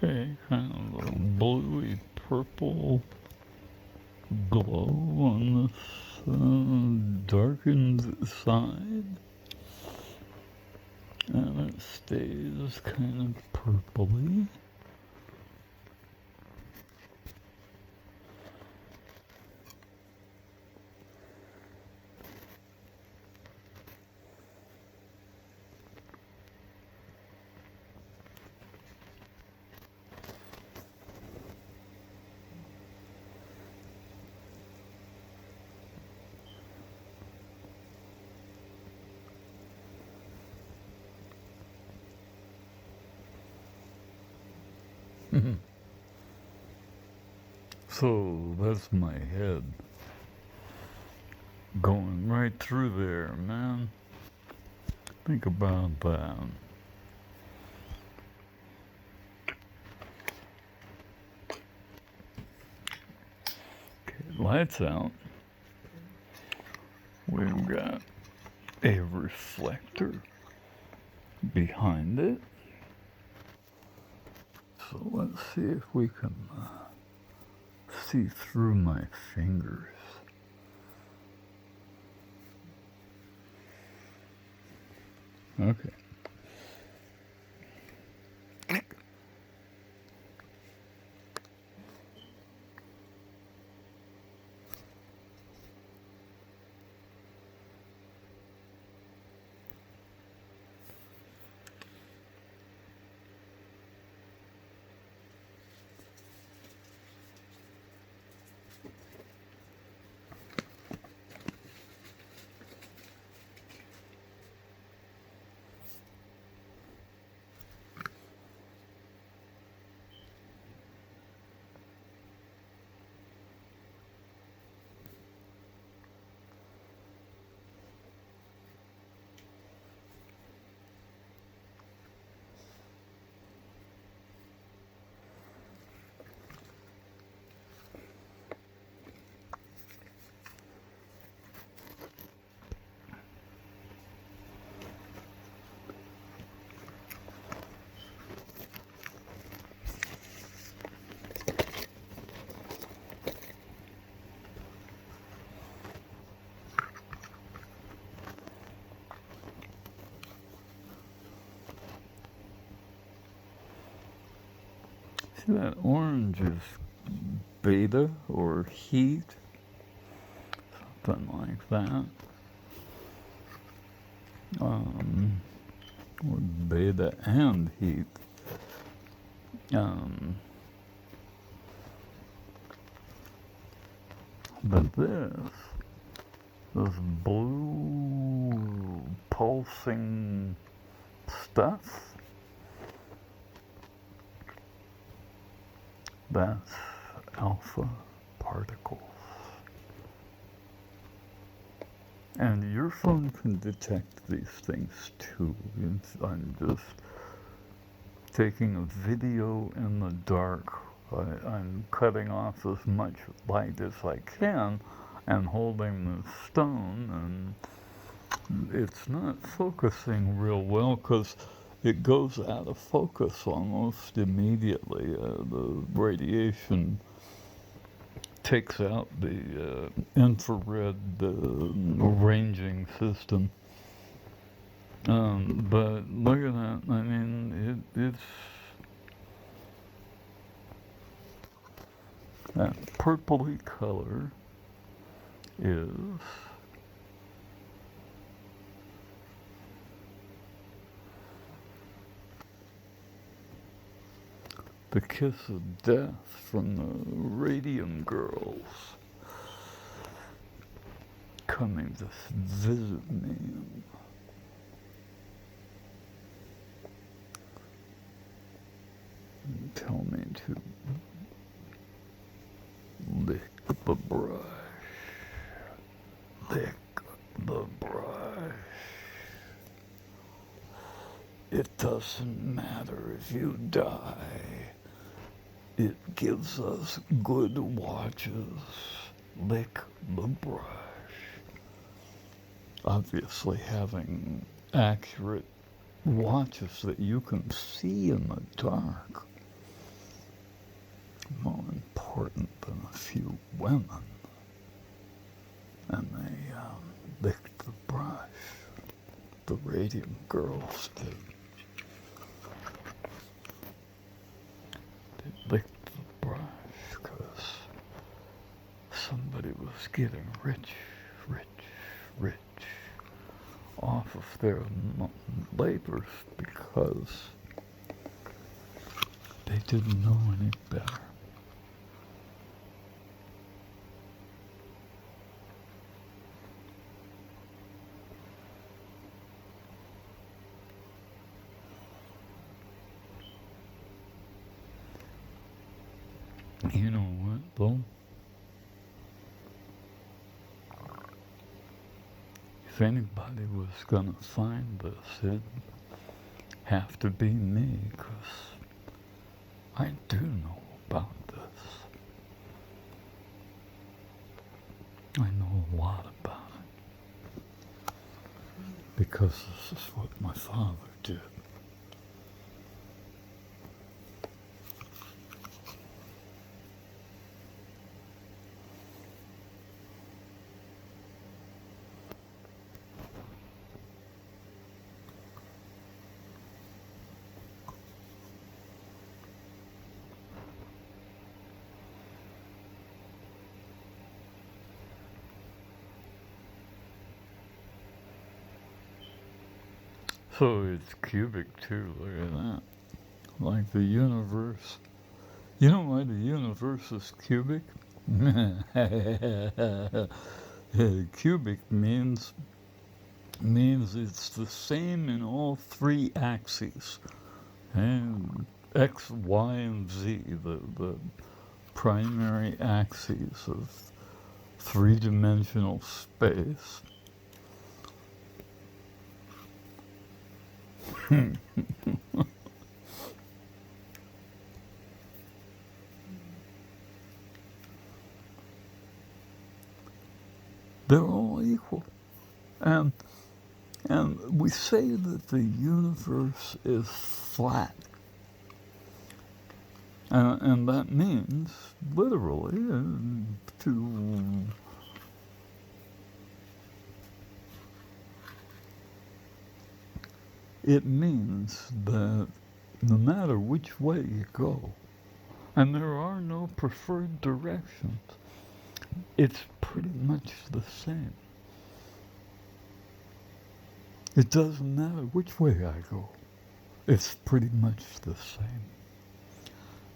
Okay, kind of a bluey purple glow on this darkened side. And it stays kind of purpley. So that's my head going right through there, man. Think about that. Okay, lights out. We've got a reflector behind it. So let's see if we can see through my fingers. Okay. See that orange is beta or heat, something like that. Or beta and heat. Um, but this blue pulsing stuff, that's alpha particles. And your phone can detect these things too. I'm just taking a video in the dark. I'm cutting off as much light as I can and holding the stone, and it's not focusing real well because it goes out of focus almost immediately. The radiation takes out the infrared ranging system. But look at that. I mean, it's that purpley color is the kiss of death from the Radium Girls coming to visit me. And tell me to lick the brush. Lick the brush. It doesn't matter if you die. It gives us good watches. Lick the brush. Obviously, having accurate watches that you can see in the dark more important than a few women. And they licked the brush. The Radiant Girls did. They licked the brush because somebody was getting rich, rich, rich off of their labors because they didn't know any better. You know what, though? If anybody was gonna find this, it'd have to be me, 'cause I do know about this. I know a lot about it. Because this is what my father did. So it's cubic too, look at that. Like the universe. You know why the universe is cubic? Cubic means it's the same in all three axes. And X, Y, and Z, the primary axes of three-dimensional space. They're all equal. And we say that the universe is flat. And that means, literally, it means that no matter which way you go, and there are no preferred directions, it's pretty much the same. It doesn't matter which way I go. It's pretty much the same.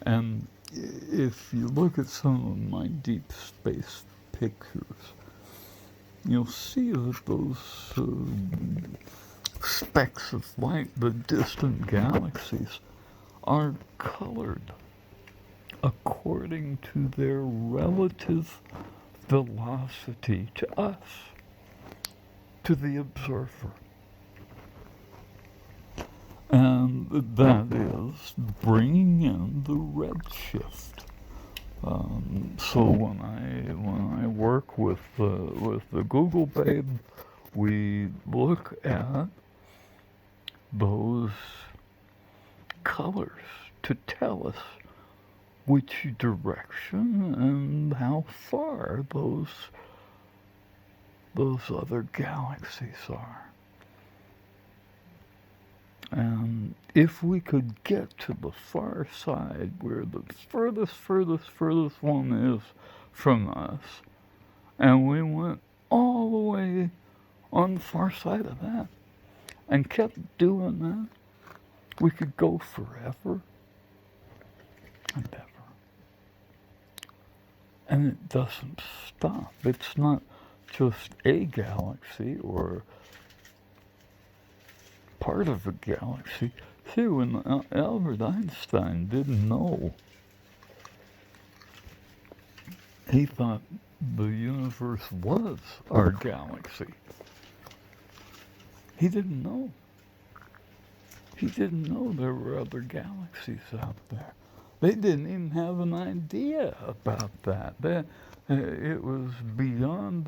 And if you look at some of my deep space pictures, you'll see that those specks of light, the distant galaxies, are colored according to their relative velocity to us, to the observer. And that is bringing in the redshift. So when I work with the Google Babe, we look at those colors to tell us which direction and how far those other galaxies are. And if we could get to the far side where the furthest one is from us, and we went all the way on the far side of that, and kept doing that, we could go forever and ever. And it doesn't stop. It's not just a galaxy or part of a galaxy. See, when Albert Einstein didn't know, he thought the universe was our galaxy. He didn't know. He didn't know there were other galaxies out there. They didn't even have an idea about that. It was beyond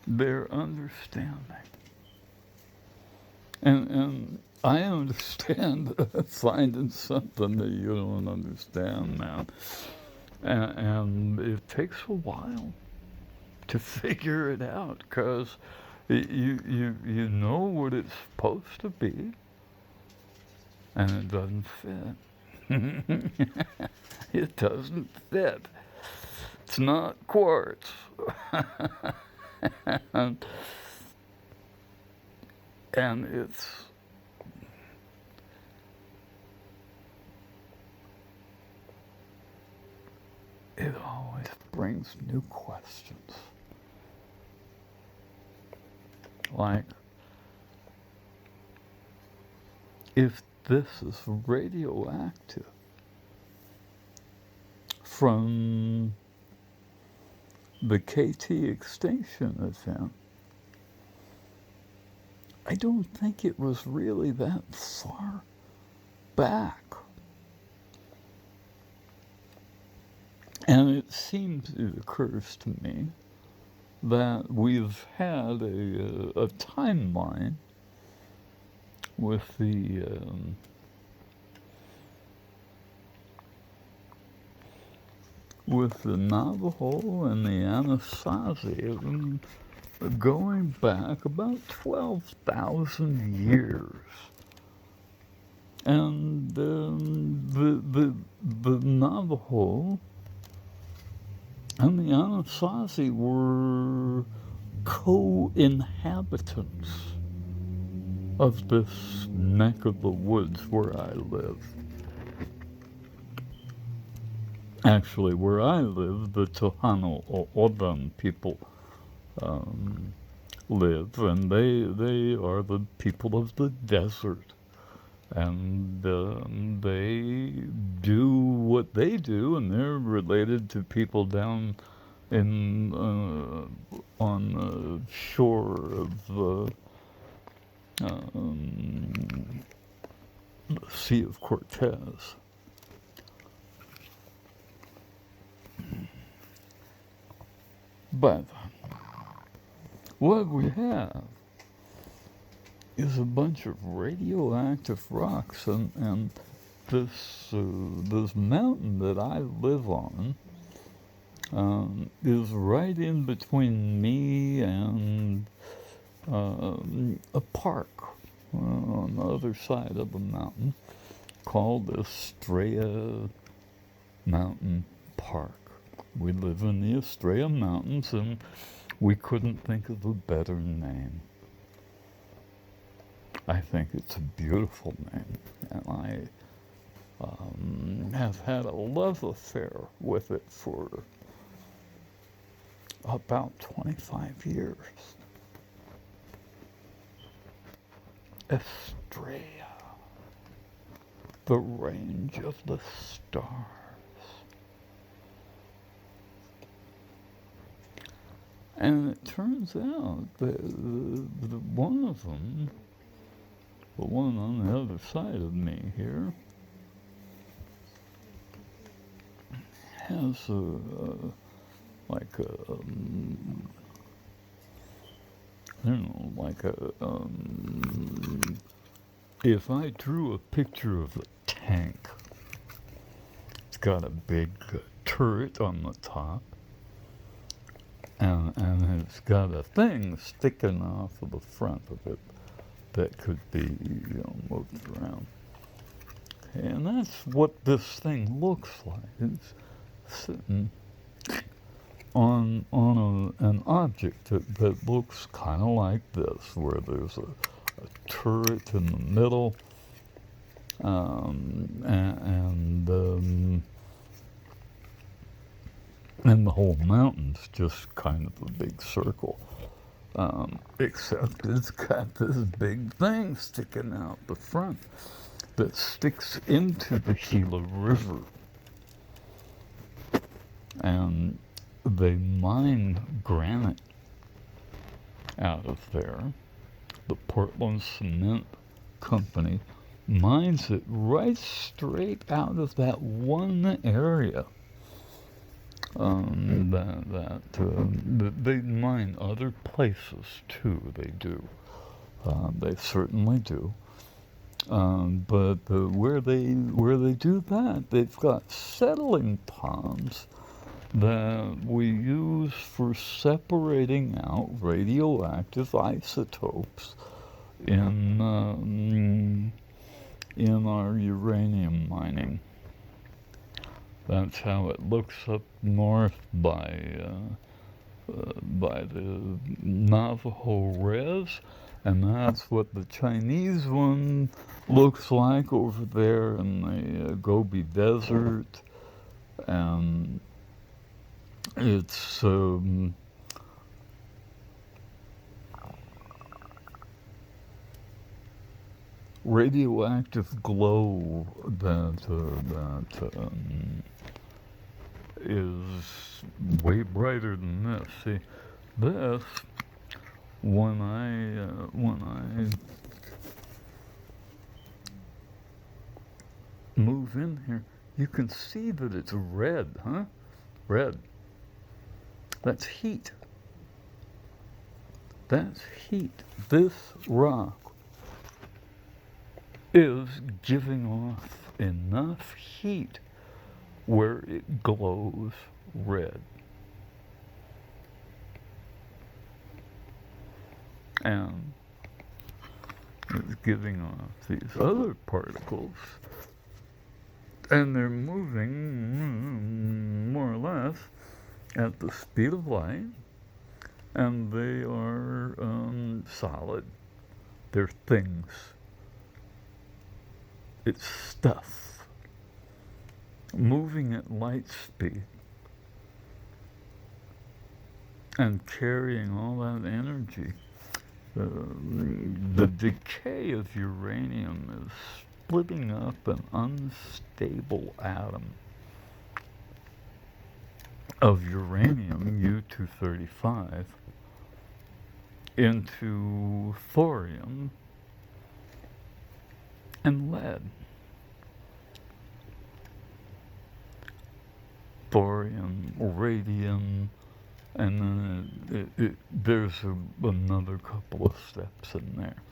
their understanding. And I understand finding something that you don't understand, man. And it takes a while to figure it out because you know what it's supposed to be and it doesn't fit. It doesn't fit. It's not quartz. and, and it always brings new questions. Like, if this is radioactive from the KT extinction event, I don't think it was really that far back. And it occurs to me that we've had a timeline with the Navajo and the Anasazi going back about 12,000 years. And the Navajo and the Anasazi were co-inhabitants of this neck of the woods where I live. Actually, where I live, the Tohono O'odham people live, and they are the people of the desert. And they do what they do, and they're related to people down in on the shore of the Sea of Cortez. But what we have is a bunch of radioactive rocks, and this mountain that I live on is right in between me and a park on the other side of the mountain called Estrella Mountain Park. We live in the Estrella Mountains, and we couldn't think of a better name. I think it's a beautiful name, and I have had a love affair with it for about 25 years. Estrella, the range of the stars. And it turns out that one of them, the one on the other side of me here, has if I drew a picture of a tank, it's got a big turret on the top, and it's got a thing sticking off of the front of it that could be, moved around. Okay, and that's what this thing looks like. It's sitting on an object that looks kind of like this, where there's a turret in the middle, and the whole mountain's just kind of a big circle. Except it's got this big thing sticking out the front that sticks into the Gila River. And they mine granite out of there. The Portland Cement Company mines it right straight out of that one area. They mine other places too. They do. They certainly do. But where they do that, they've got settling ponds that we use for separating out radioactive isotopes in in our uranium mining. That's how it looks up north by the Navajo Res, and that's what the Chinese one looks like over there in the Gobi Desert, and it's radioactive glow that is way brighter than this. See, this when I move in here, you can see that it's red, huh? Red. That's heat. That's heat. This rock is giving off enough heat where it glows red. And it's giving off these other particles, and they're moving more or less at the speed of light, and they are solid. They're things. It's stuff moving at light speed and carrying all that energy. The decay of uranium is splitting up an unstable atom of uranium, U-235, into thorium and lead. Thorium, radium, and then there's another couple of steps in there.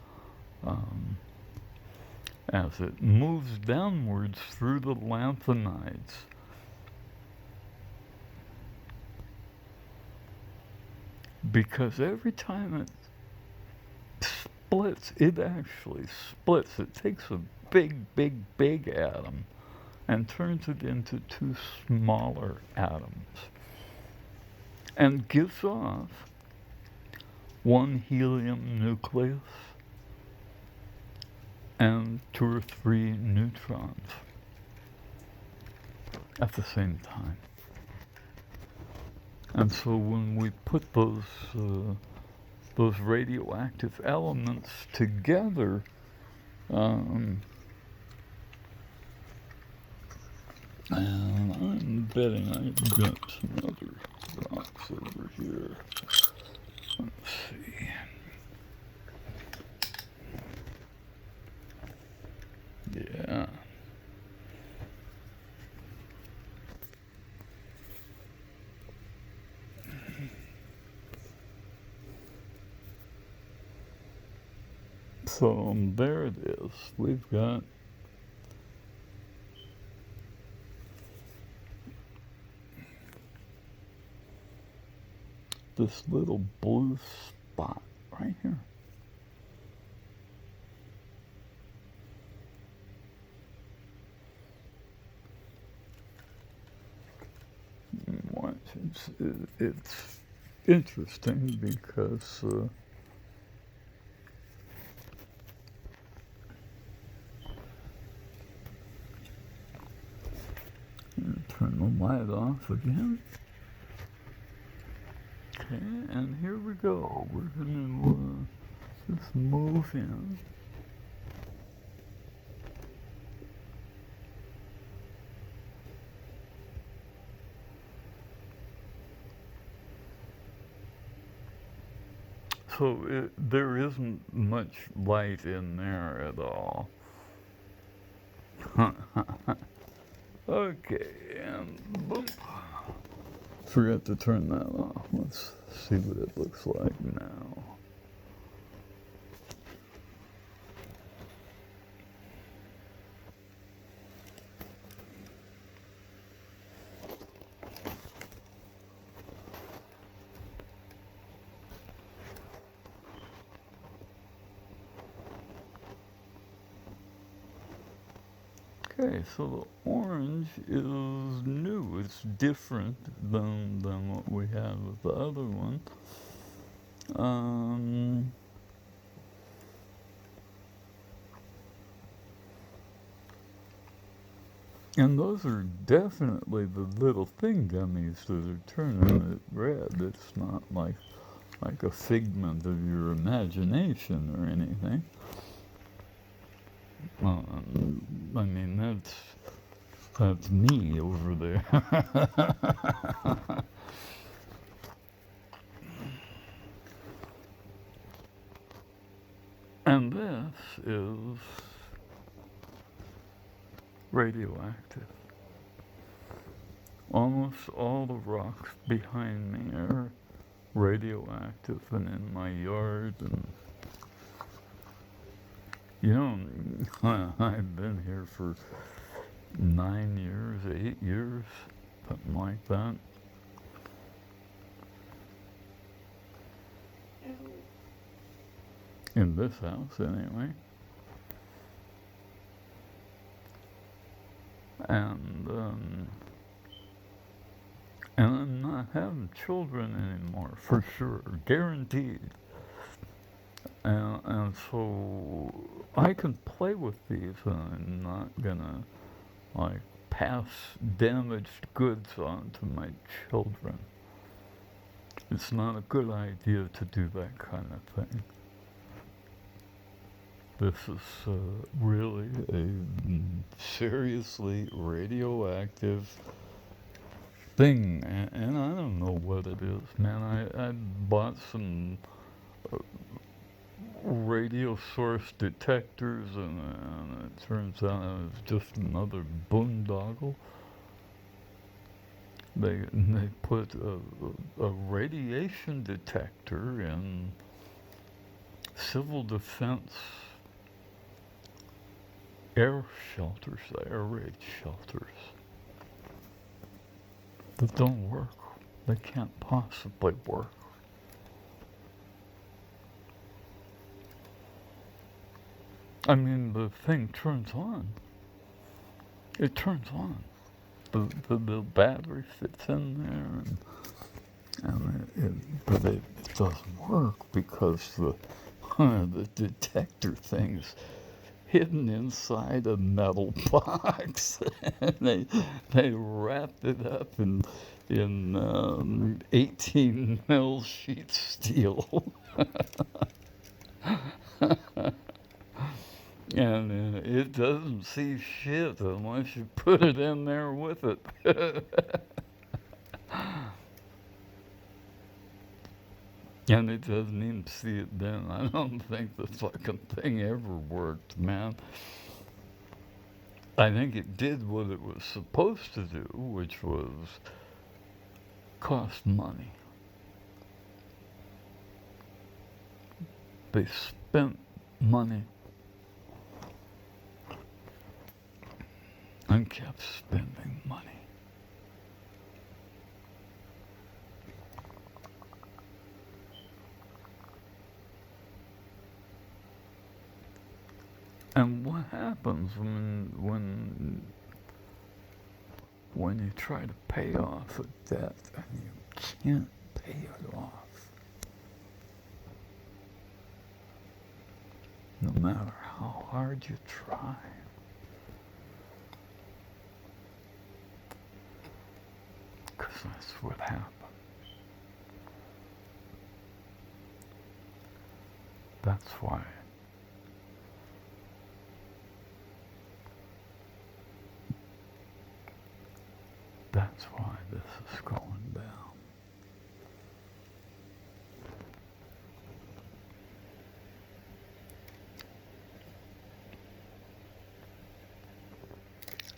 As it moves downwards through the lanthanides, because every time it splits, it actually splits. It takes a big atom and turns it into two smaller atoms and gives off one helium nucleus and 2 or 3 neutrons at the same time. And so when we put those radioactive elements together, and I'm betting I've got some other rocks over here. Let's see. Yeah. So there it is. We've got this little blue spot right here. It's interesting because turn the light off again. Okay, and here we go. We're going to just move in. So there isn't much light in there at all. Okay, and boom. Forgot to turn that off. Let's see what it looks like now. Okay, so the orange is new. It's different than what we had with the other one. Um, and those are definitely the little thing gummies that are turning it red. It's not like a figment of your imagination or anything. I mean, that's me over there. And this is radioactive. Almost all the rocks behind me are radioactive and in my yard. And, you know, I've been here for 9 years, 8 years, something like that. In this house, anyway. And, and I'm not having children anymore, for sure, guaranteed. And so I can play with these, and I'm not gonna like pass damaged goods on to my children. It's not a good idea to do that kind of thing. This is really a seriously radioactive thing, and I don't know what it is, man. I bought some radio source detectors, and it turns out it was just another boondoggle. They put a radiation detector in civil defense air shelters, air raid shelters, that don't work. They can't possibly work. I mean, the thing turns on. It turns on. The battery fits in there, but it doesn't work because the detector thing's hidden inside a metal box. And they wrapped it up in 18 mil sheet steel. And it doesn't see shit unless you put it in there with it. And it doesn't even see it then. I don't think the fucking thing ever worked, man. I think it did what it was supposed to do, which was cost money. They spent money and kept spending money. And what happens when you try to pay off a debt and you can't pay it off? No matter how hard you try. Because that's what happens. That's why. That's why this is going down.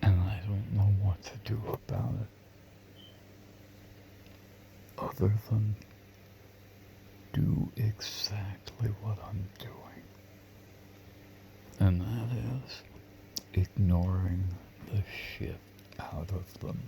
And I don't know what to do about it, other than do exactly what I'm doing. And that is ignoring the shit out of them.